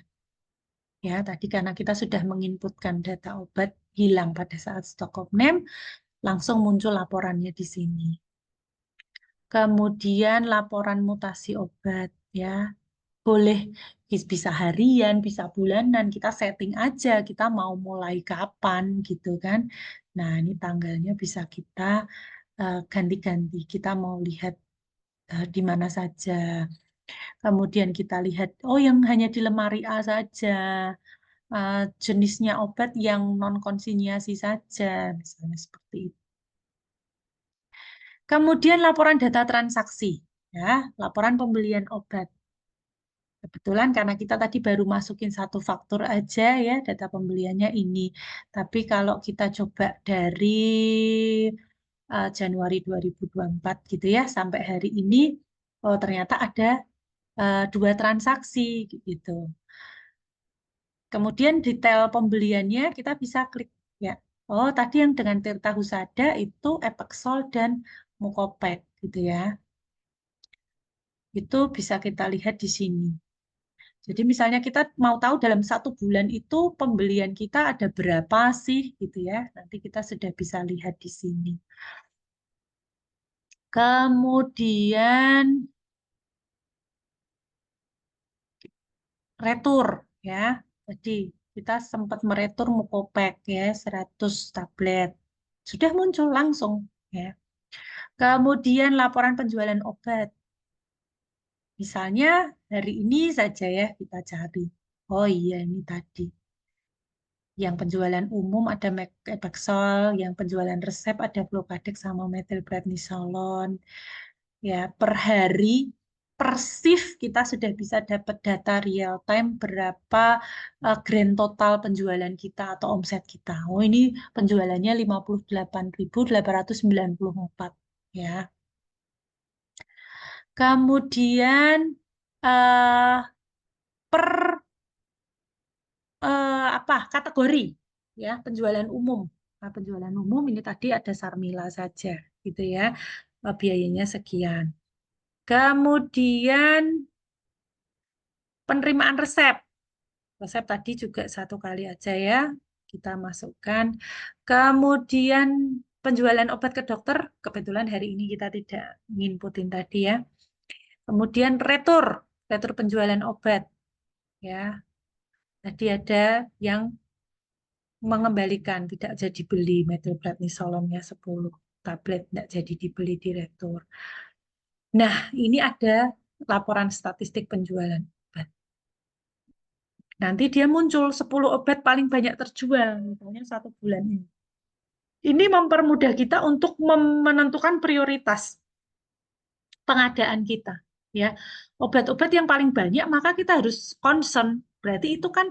Ya, tadi karena kita sudah menginputkan data obat hilang pada saat stok opname, langsung muncul laporannya di sini. Kemudian laporan mutasi obat ya. Boleh bisa harian, bisa bulanan, kita setting aja kita mau mulai kapan gitu kan. Nah, ini tanggalnya bisa kita ganti-ganti. Kita mau lihat di mana saja. Kemudian kita lihat, oh yang hanya di lemari A saja. Jenisnya obat yang non-konsinyasi saja, misalnya seperti itu. Kemudian laporan data transaksi, ya, laporan pembelian obat. Kebetulan karena kita tadi baru masukin satu faktur aja ya, data pembeliannya ini. Tapi kalau kita coba dari Januari 2024 gitu ya, sampai hari ini, oh ternyata ada 2 transaksi gitu. Kemudian detail pembeliannya kita bisa klik ya. Oh, tadi yang dengan Tirta Husada itu Epexol dan Mukopek gitu ya. Itu bisa kita lihat di sini. Jadi misalnya kita mau tahu dalam 1 bulan itu pembelian kita ada berapa sih gitu ya. Nanti kita sudah bisa lihat di sini. Kemudian retur ya. Jadi kita sempat meretur Mukopek ya 100 tablet. Sudah muncul langsung ya. Kemudian laporan penjualan obat. Misalnya hari ini saja ya kita cari. Oh iya ini tadi. Yang penjualan umum ada Epexol, yang penjualan resep ada Fluvadex sama metilprednisolon. Ya, per hari per shift kita sudah bisa dapat data real time berapa grand total penjualan kita atau omset kita. Oh, ini penjualannya 58.894 ya. Kemudian eh, per apa kategori ya penjualan umum. Nah, penjualan umum ini tadi ada Sarmila saja gitu ya. Biayanya sekian. Kemudian penerimaan resep. Resep tadi juga satu kali aja ya kita masukkan. Kemudian penjualan obat ke dokter, kebetulan hari ini kita tidak nginputin tadi ya. Kemudian retur penjualan obat ya. Tadi ada yang mengembalikan, tidak jadi beli methylprednisolonnya 10 tablet, tidak jadi dibeli di retur. Nah, ini ada laporan statistik penjualan obat. Nanti dia muncul 10 obat paling banyak terjual, misalnya 1 bulan ini. Ini mempermudah kita untuk menentukan prioritas pengadaan kita. Ya, obat-obat yang paling banyak maka kita harus concern. Berarti itu kan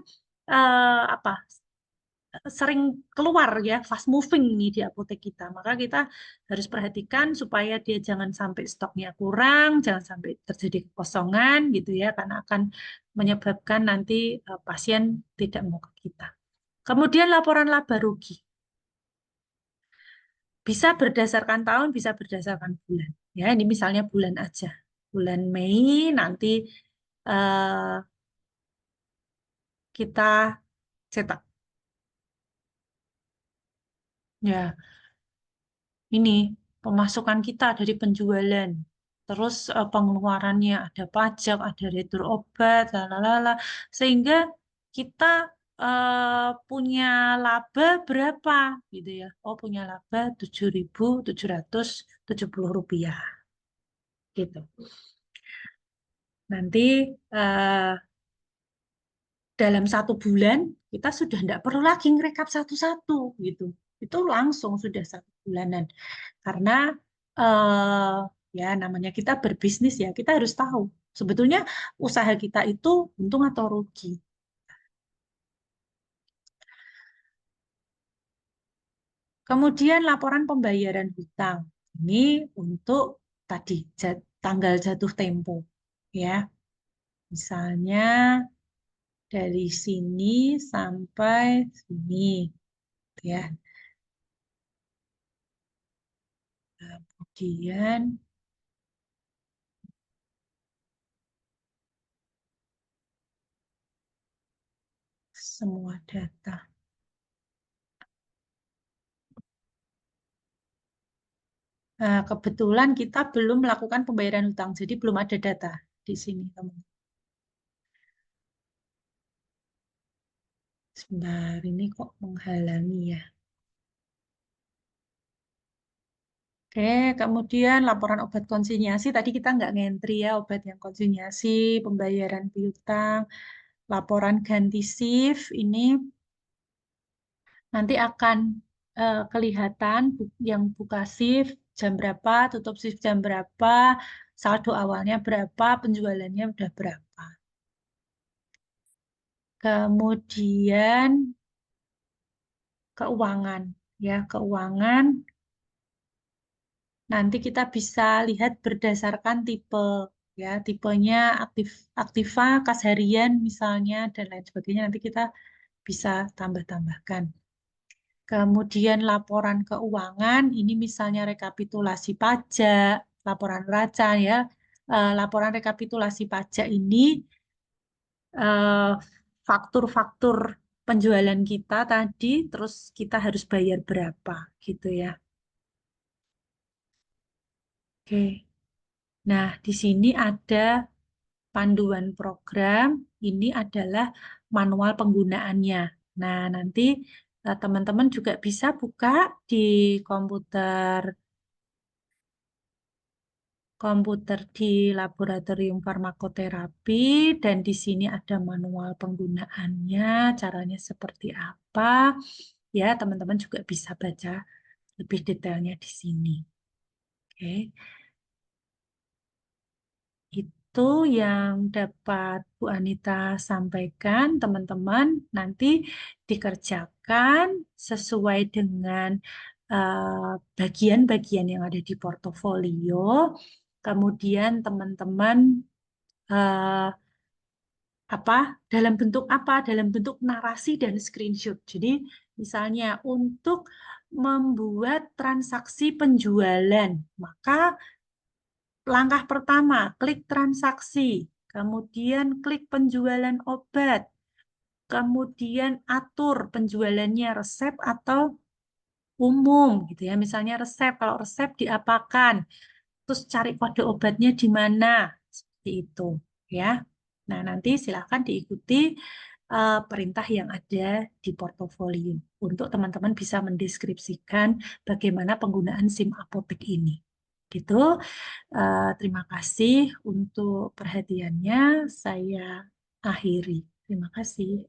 apa? Sering keluar ya, fast moving nih di apotek kita. Maka kita harus perhatikan supaya dia jangan sampai stoknya kurang, jangan sampai terjadi kekosongan gitu ya, karena akan menyebabkan nanti pasien tidak mau ke kita. Kemudian laporan laba rugi. Bisa berdasarkan tahun, bisa berdasarkan bulan. Ya, ini misalnya bulan aja. Bulan Mei nanti eh, kita cetak. Ya, ini pemasukan kita dari penjualan. Terus pengeluarannya ada pajak, ada retur obat, lalala. Sehingga kita punya laba berapa gitu ya. Oh, punya laba 7.770 rupiah gitu. Nanti eh, dalam 1 bulan kita sudah tidak perlu lagi ngerekap satu-satu gitu. Itu langsung sudah 1 bulanan. Karena eh, ya namanya kita berbisnis ya, kita harus tahu sebetulnya usaha kita itu untung atau rugi. Kemudian laporan pembayaran hutang. Ini untuk tadi tanggal jatuh tempo ya. Misalnya dari sini sampai sini ya. Kemudian semua data. Nah, kebetulan kita belum melakukan pembayaran hutang, jadi belum ada data di sini, teman. Sebentar, ini kok menghalangi ya. Oke, kemudian laporan obat konsinyasi. Tadi kita nggak ngentri ya obat yang konsinyasi, pembayaran piutang, laporan ganti shift. Ini nanti akan kelihatan yang buka shift jam berapa, tutup shift jam berapa, saldo awalnya berapa, penjualannya udah berapa. Kemudian keuangan ya, keuangan nanti kita bisa lihat berdasarkan tipe ya, tipenya aktiva, kas harian misalnya dan lain sebagainya nanti kita bisa tambah-tambahkan. Kemudian laporan keuangan ini misalnya rekapitulasi pajak, laporan neraca ya. Laporan rekapitulasi pajak ini eh, faktur-faktur penjualan kita tadi, terus kita harus bayar berapa gitu ya. Oke. Nah, di sini ada panduan program. Ini adalah manual penggunaannya. Nah, nanti teman-teman juga bisa buka di komputer komputer di laboratorium farmakoterapi dan di sini ada manual penggunaannya, caranya seperti apa. Ya, teman-teman juga bisa baca lebih detailnya di sini. Oke. Itu yang dapat Bu Anita sampaikan, teman-teman. Nanti dikerjakan sesuai dengan bagian-bagian yang ada di portofolio. kemudian teman-teman dalam bentuk apa? Dalam bentuk narasi dan screenshot. Jadi misalnya untuk membuat transaksi penjualan, maka langkah pertama klik transaksi, kemudian klik penjualan obat, kemudian atur penjualannya resep atau umum gitu ya. Misalnya resep, kalau resep diapakan, terus cari kode obatnya di mana, seperti itu ya. Nah, nanti silakan diikuti perintah yang ada di portofolio untuk teman-teman bisa mendeskripsikan bagaimana penggunaan SIM apotek ini. Gitu. Terima kasih untuk perhatiannya. Saya akhiri. Terima kasih.